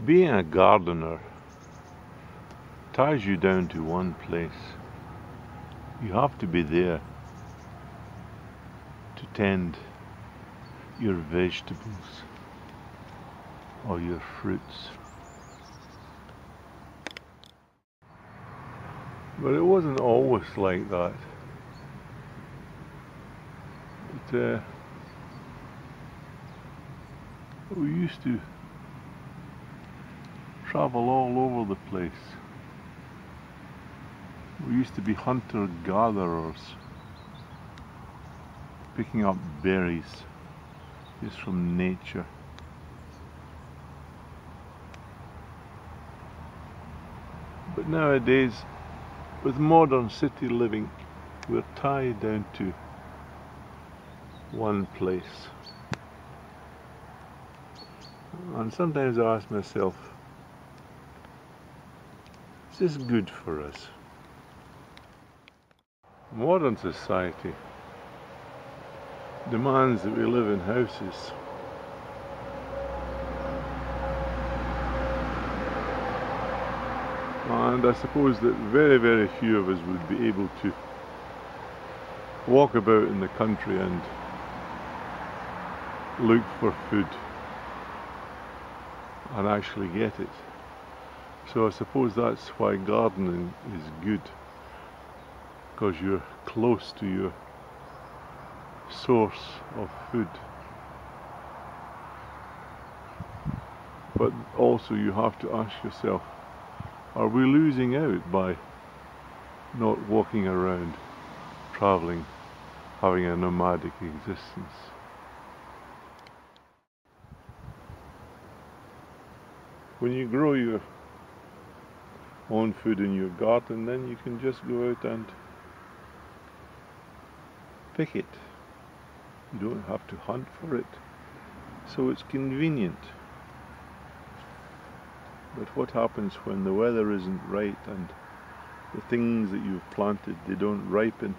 Being a gardener ties you down to one place. You have to be there to tend your vegetables or your fruits. But it wasn't always like that. We used to travel all over the place. We used to be hunter-gatherers, picking up berries just from nature. But nowadays, with modern city living, we're tied down to one place. And sometimes I ask myself, is this good for us? Modern society demands that we live in houses. And I suppose that very, very few of us would be able to walk about in the country and look for food and actually get it. So I suppose that's why gardening is good, because you're close to your source of food. But also you have to ask yourself, are we losing out by not walking around, travelling, having a nomadic existence? When you grow your own food in your garden, then you can just go out and pick it. You don't have to hunt for it, so it's convenient. But what happens when the weather isn't right and the things that you've planted, they don't ripen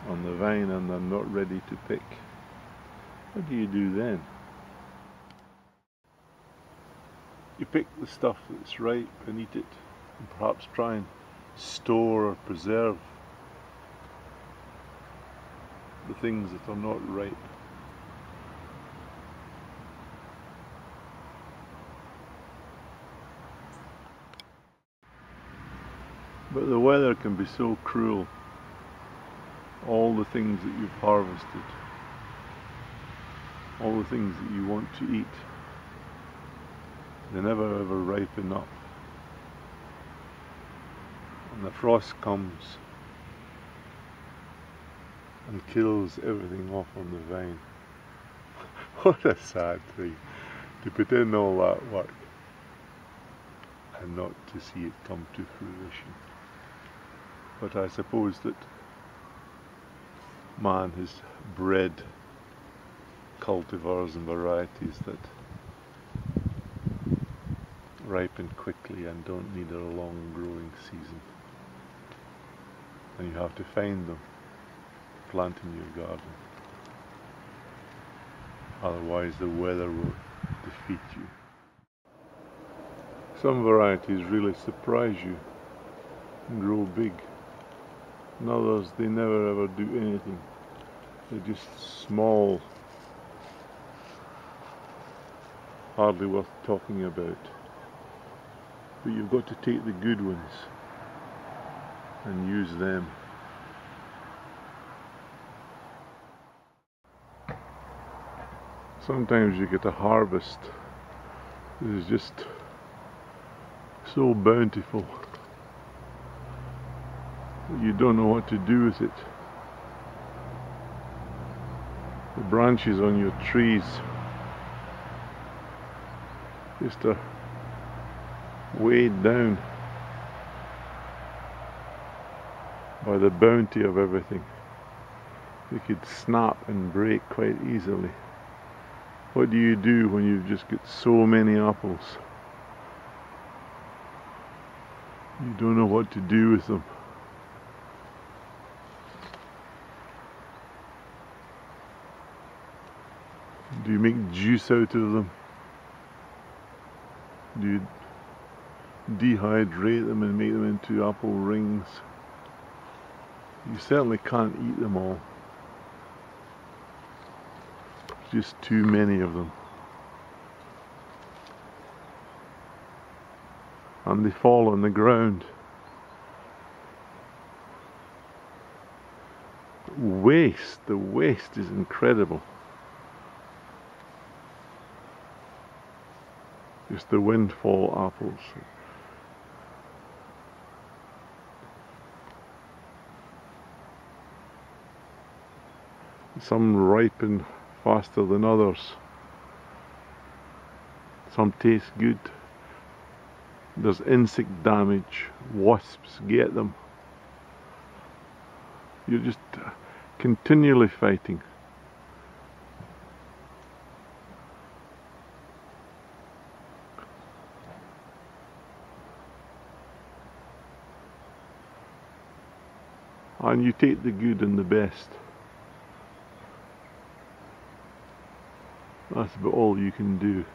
on the vine and they're not ready to pick? What do you do then? You pick the stuff that's ripe and eat it, and perhaps try and store or preserve the things that are not ripe. But the weather can be so cruel. All the things that you've harvested, all the things that you want to eat, they never ever ripen up. And the frost comes and kills everything off on the vine. What a sad thing, to put in all that work and not to see it come to fruition. But I suppose that man has bred cultivars and varieties that ripen quickly and don't need a long growing season. And you have to find them, plant in your garden. Otherwise the weather will defeat you. Some varieties really surprise you and grow big. And others, they never ever do anything. They're just small, hardly worth talking about. But you've got to take the good ones and use them. Sometimes you get a harvest that is just so bountiful that you don't know what to do with it. The branches on your trees just are weighed down by the bounty of everything. They could snap and break quite easily. What do you do when you've just got so many apples? You don't know what to do with them. Do you make juice out of them? Do you dehydrate them and make them into apple rings? You certainly can't eat them all. There's just too many of them. And they fall on the ground. The waste is incredible. Just the windfall apples. Some ripen faster than others. Some taste good. There's insect damage. Wasps get them. You're just continually fighting. And you take the good and the best. That's about all you can do.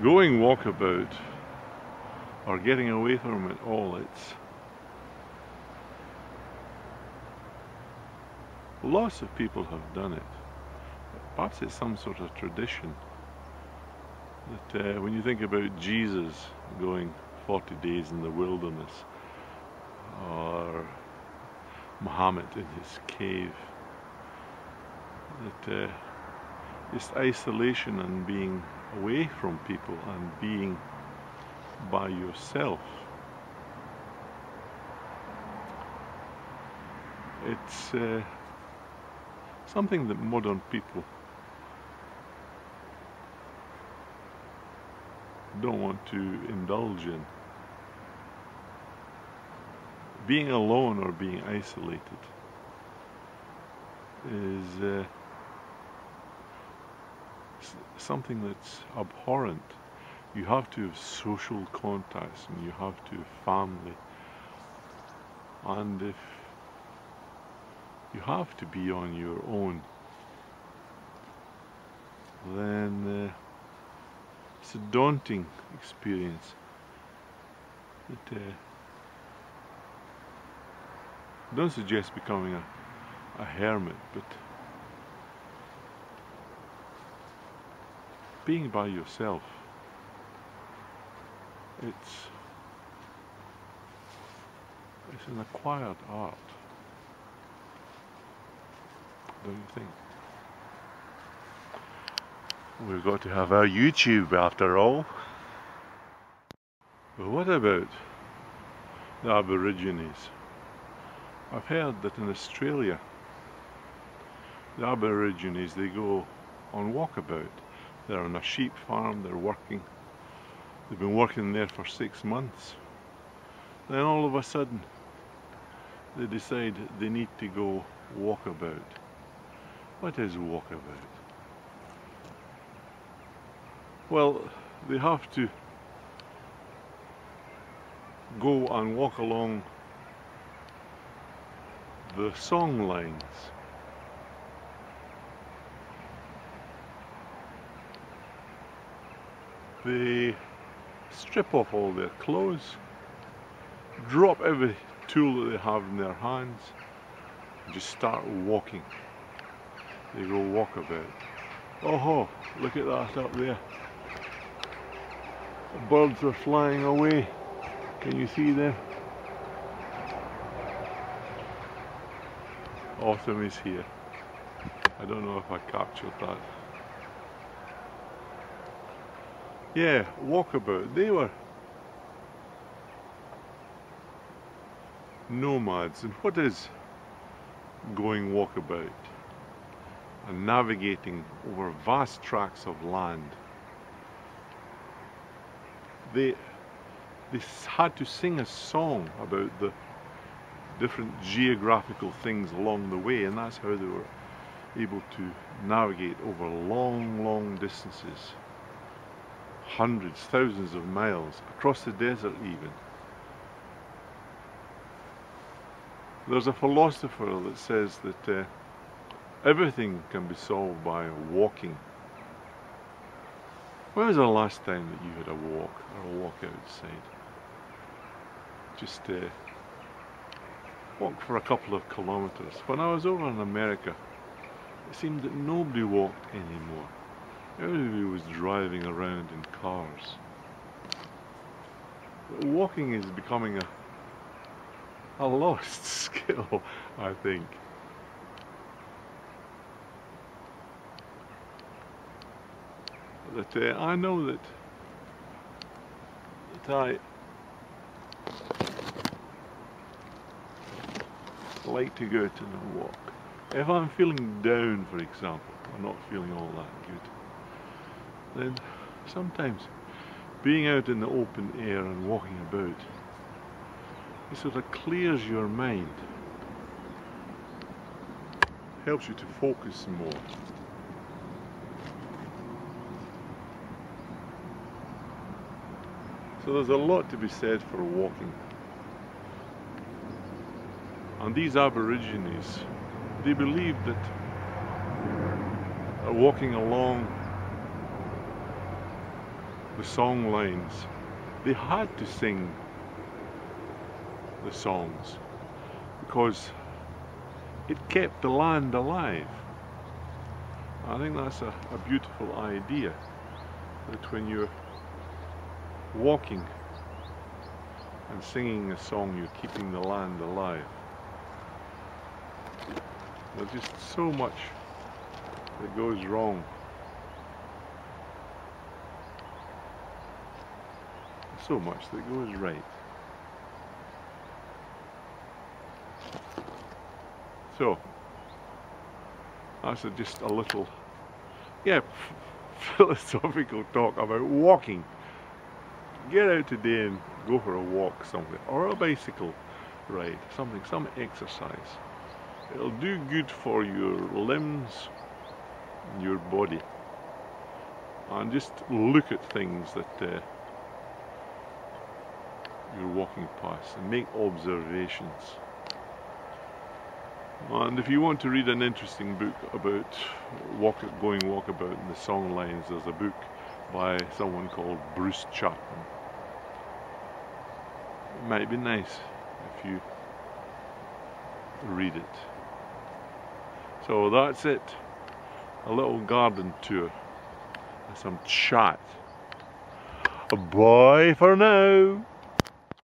Going walkabout, or getting away from it all, lots of people have done it. Perhaps it's some sort of tradition that when you think about Jesus going 40 days in the wilderness, or Muhammad in his cave, that just isolation and being away from people and being by yourself, it's something that modern people don't want to indulge in. Being alone or being isolated is something that's abhorrent. You have to have social contacts and you have to have family, and if you have to be on your own, then it's a daunting experience. I don't suggest becoming a hermit, but being by yourself, it's an acquired art, don't you think? We've got to have our YouTube after all. But what about the Aborigines? I've heard that in Australia, the Aborigines, they go on walkabout. They're on a sheep farm, they're working. They've been working there for 6 months. Then all of a sudden, they decide they need to go walkabout. What is walkabout? Well, they have to go and walk along the Songlines. They strip off all their clothes, drop every tool that they have in their hands, and just start walking. They go walkabout. Oh, look at that up there. The birds are flying away. Can you see them? Autumn is here. I don't know if I captured that. Yeah, walkabout. They were nomads. And what is going walkabout and navigating over vast tracts of land. They had to sing a song about the different geographical things along the way, and that's how they were able to navigate over long, long distances, hundreds, thousands of miles, across the desert even. There's a philosopher that says that everything can be solved by walking. When was the last time that you had a walk or a walk outside? Just walk for a couple of kilometers. When I was over in America, it seemed that nobody walked anymore. Everybody was driving around in cars. Walking is becoming a lost skill, I think. That I know that I like to go out on a walk. If I'm feeling down, for example, or not feeling all that good, then sometimes being out in the open air and walking about, it sort of clears your mind, helps you to focus more. So there's a lot to be said for walking. And these Aborigines, they believed that walking along the songlines, they had to sing the songs because it kept the land alive. I think that's a beautiful idea, that when you're walking and singing a song, you're keeping the land alive. There's just so much that goes wrong. So much that goes right. So, that's just a little, philosophical talk about walking. Get out today and go for a walk somewhere, or a bicycle ride, some exercise. It'll do good for your limbs and your body. And just look at things that you're walking past and make observations. And if you want to read an interesting book about going walkabout in the Songlines, there's a book by someone called Bruce Chatwin. It might be nice if you read it. So that's it. A little garden tour and some chat. Bye for now.